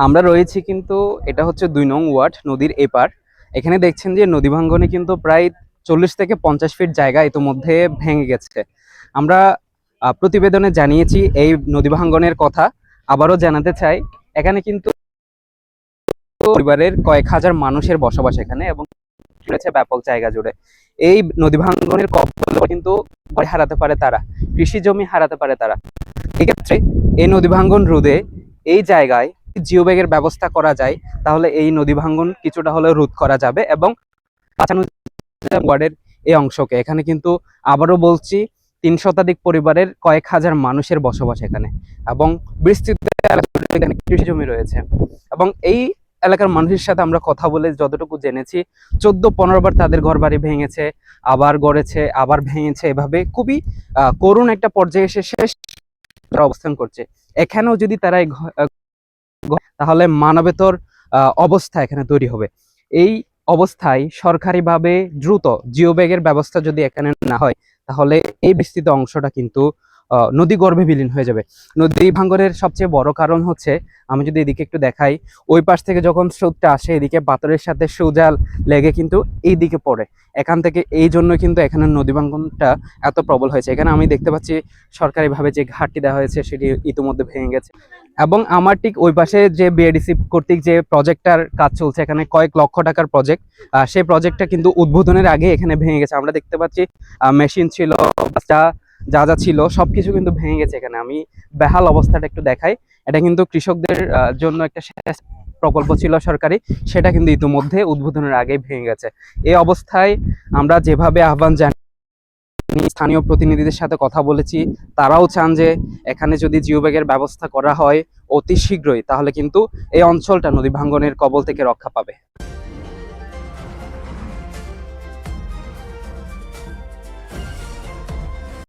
আমরা রয়েছি কিন্তু এটা হচ্ছে ২ নং ওয়ার্ড নদীর এপার। এখানে দেখছেন যে নদী ভাঙ্গনে কিন্তু প্রায় ৪০ থেকে ৫০ ফিট জায়গা ইতোমধ্যে ভেঙে গেছে। আমরা প্রতিবেদনে জানিয়েছি এই নদী ভাঙ্গনের কথা। আবারও জানাতে চাই, এখানে কিন্তু পরিবারের কয়েক হাজার মানুষের বসবাস এখানে এবং রয়েছে ব্যাপক জায়গা জুড়ে। এই নদী ভাঙ্গনের কবলে কিন্তু বাড়ি হারাতে পারে তারা, কৃষি জমি হারাতে পারে তারা। এক্ষেত্রে এই নদী ভাঙ্গন রোধে এই জায়গায় জিও ব্যাগের ব্যবস্থা করা যায়, তাহলে এই নদী ভাঙ্গন কিছুটা হলেও রোধ করা যাবে এবং বাঁচানো ওয়ার্ডের এই অংশকে। এখানে কিন্তু আবারও বলছি ৩ শতাধিক পরিবারের কয়েক হাজার মানুষের বসবাস এখানে এবং বিস্তৃত এখানে কৃষি জমি রয়েছে এবং এই এলাকার মানুষের সাথে আমরা কথা বলে যতটুকু জেনেছি ১৪-১৫ বার তাদের ঘর বাড়ি ভেঙেছে, আবার গড়েছে, আবার ভেঙেছে, এভাবে খুবই করুণ একটা পর্যায়ে এসে শেষ অবস্থান করছে। এখানেও যদি তারা তাহলে মানবেতর অবস্থা এখানে তৈরি হবে। এই অবস্থায় সরকারিভাবে দ্রুত জিও ব্যাগের ব্যবস্থা যদি এখানে না হয়, তাহলে এই বিস্তৃত অংশটা কিন্তু নদী গর্ভে বিলীন হয়ে যাবে। নদী ভাঙ্গনের সবচেয়ে বড় কারণ হচ্ছে, আমি যদি এদিকে একটু দেখাই, ওই পাশ থেকে যখন স্রোতটা আসে এদিকে পাথরের সাথে সুজাল লেগে কিন্তু এই দিকে পড়ে। এখান থেকে এই জন্য কিন্তু এখানে নদী ভাঙ্গনটা এত প্রবল হয়েছে। এখানে আমি দেখতে পাচ্ছি সরকারিভাবে যে ঘাটটি দেওয়া হয়েছে সেটি ইতিমধ্যে ভেঙে গেছে এবং আমার ঠিক ওই পাশে যে বিএডিসি কর্তৃক যে প্রজেক্টটার কাজ চলছে, এখানে কয়েক লক্ষ টাকার প্রজেক্ট, সেই প্রজেক্টটা কিন্তু উদ্বোধনের আগে এখানে ভেঙে গেছে। আমরা দেখতে পাচ্ছি মেশিন ছিল, যা যা ছিল সবকিছু কিন্তু ভেঙে গেছে। এখানে আমি বেহাল অবস্থাটা একটু দেখাই। এটা কিন্তু কৃষকদের জন্য একটা সেচ প্রকল্প ছিল সরকারি, সেটা কিন্তু ইতিমধ্যে উদ্বোধনের আগেই ভেঙে গেছে। এই অবস্থায় আমরা যেভাবে আহ্বান জানাই, স্থানীয় প্রতিনিধিদের সাথে কথা বলেছি, তারাও চান যে এখানে যদি জিও ব্যাগের ব্যবস্থা করা হয় অতি শীঘ্রই, তাহলে কিন্তু এই অঞ্চলটা নদী ভাঙ্গনের কবল থেকে রক্ষা পাবে।